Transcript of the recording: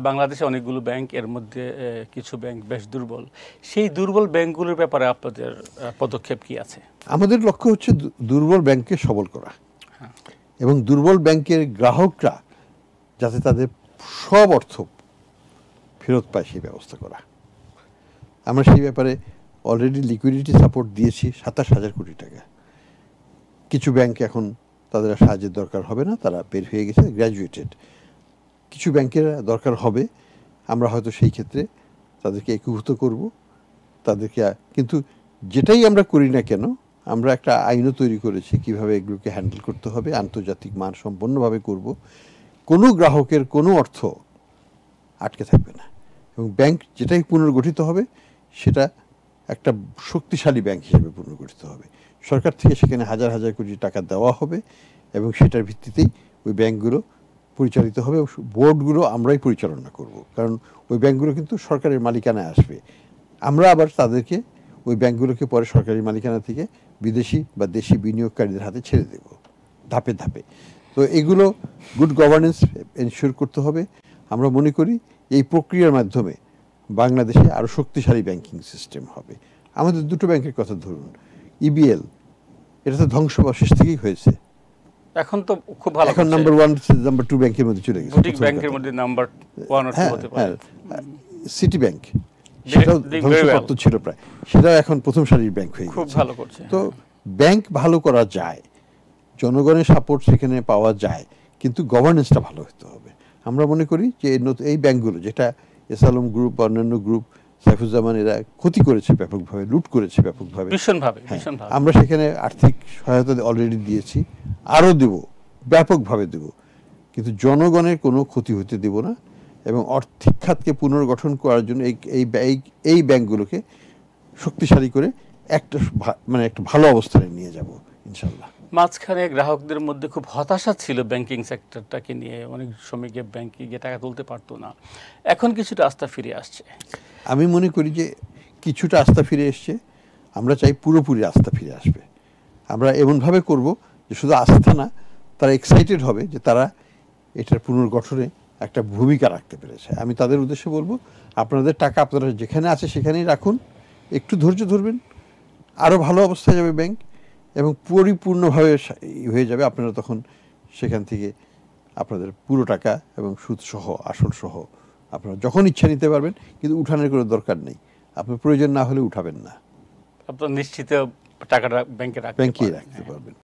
বাংলাদেশে অনেকগুলো ব্যাংক, এর মধ্যে কিছু ব্যাংক বেশ দুর্বল। সেই দুর্বল ব্যাংকগুলোর ব্যাপারে আপনাদের পদক্ষেপ কি আছে? আমাদের লক্ষ্য হচ্ছে দুর্বল ব্যাংককে সবল করা এবং দুর্বল ব্যাংকের গ্রাহকরা যাতে তাদের সব অর্থ ফেরত পায় সেই ব্যবস্থা করা। আমরা সেই ব্যাপারে অলরেডি লিকুইডিটি সাপোর্ট দিয়েছি ২৭,০০০ কোটি টাকা। কিছু ব্যাংক এখন তাদের সাহায্যের দরকার হবে না, তারা বের হয়ে গেছে, গ্র্যাজুয়েটেড। কিছু ব্যাংকের দরকার হবে, আমরা হয়তো সেই ক্ষেত্রে তাদেরকে একীভূত করব তাদেরকে। কিন্তু যেটাই আমরা করি না কেন, আমরা একটা আইনও তৈরি করেছি কিভাবে এগুলোকে হ্যান্ডেল করতে হবে, আন্তর্জাতিক মান সম্পন্নভাবে করব। কোনো গ্রাহকের কোনো অর্থ আটকে থাকবে না এবং ব্যাংক যেটাই পুনর্গঠিত হবে সেটা একটা শক্তিশালী ব্যাংক হিসেবে পুনর্গঠিত হবে। সরকার থেকে সেখানে হাজার হাজার কোটি টাকা দেওয়া হবে এবং সেটার ভিত্তিতেই ওই ব্যাংকগুলো পরিচালিত হবে। বোর্ডগুলো আমরাই পরিচালনা করব, কারণ ওই ব্যাংকগুলো কিন্তু সরকারের মালিকানায় আসবে। আমরা আবার তাদেরকে ওই ব্যাংকগুলোকে পরে সরকারি মালিকানা থেকে বিদেশি বা দেশি বিনিয়োগকারীদের হাতে ছেড়ে দেব ধাপে ধাপে। তো এগুলো গুড গভর্নেন্স এনশিওর করতে হবে। আমরা মনে করি এই প্রক্রিয়ার মাধ্যমে বাংলাদেশে আরও শক্তিশালী ব্যাংকিং সিস্টেম হবে। আমাদের দুটো ব্যাংকের কথা ধরুন, ইবিএল, এটা তো ধ্বংসবশেষ থেকেই হয়েছে। এখন তো খুব ভালো, এখন নাম্বার 1 নাম্বার 2 ব্যাংকের মধ্যে চলে গেছে। বুটিক ব্যাংকের মধ্যে নাম্বার 1 আর 2 হতে পারে। সিটি ব্যাংক সেটাও ধ্বংসপ্রাপ্ত ছিল প্রায়, সেটাও এখন প্রথম সারির ব্যাংক হয়ে গেছে, খুব ভালো করছে। তো ব্যাংক ভালো করা যায়, জনগণের সাপোর্ট সেখানে পাওয়া যায়, কিন্তু গভর্নেন্সটা ভালো হতে হবে। আমরা মনে করি যে এই ব্যাংকগুলো, যেটা এসআলম গ্রুপ, অন্যান্য গ্রুপ, সাইফুজ্জামান, এরা ক্ষতি করেছে ব্যাপকভাবে, লুট করেছে ব্যাপকভাবে, ভীষণভাবে। আমরা সেখানে আর্থিক সহায়তা অলরেডি দিয়েছি, আরও দেব, ব্যাপকভাবে দেব, কিন্তু জনগণের কোনো ক্ষতি হতে দেব না। এবং আর্থিক খাতকে পুনর্গঠন করার জন্য এই ব্যাংকগুলোকে শক্তিশালী করে একটা ভালো অবস্থানে নিয়ে যাব ইনশাল্লাহ। মাঝখানে গ্রাহকদের মধ্যে খুব হতাশা ছিল ব্যাংকিং সেক্টরটাকে নিয়ে, অনেক শ্রমিককে ব্যাংকে গিয়ে টাকা তুলতে পারতো না। এখন কিছুটা আস্থা ফিরে আসছে। আমি মনে করি যে কিছুটা আস্থা ফিরে এসছে, আমরা চাই পুরোপুরি আস্থা ফিরে আসবে। আমরা এমনভাবে করব যে শুধু আস্থা না, তারা এক্সাইটেড হবে যে তারা এটার পুনর্গঠনে একটা ভূমিকা রাখতে পেরেছে। আমি তাদের উদ্দেশ্যে বলবো, আপনাদের টাকা আপনারা যেখানে আছে সেখানেই রাখুন, একটু ধৈর্য ধরবেন, আরও ভালো অবস্থায় যাবে ব্যাংক এবং পরিপূর্ণভাবে হয়ে যাবে। আপনারা তখন সেখান থেকে আপনাদের পুরো টাকা এবং সুদ সহ, আসল সহ আপনারা যখন ইচ্ছা নিতে পারবেন, কিন্তু উঠানোর কোনো দরকার নেই। আপনার প্রয়োজন না হলে উঠাবেন না, আপনার নিশ্চিত টাকাটা ব্যাংকে রাখতে পারবেন।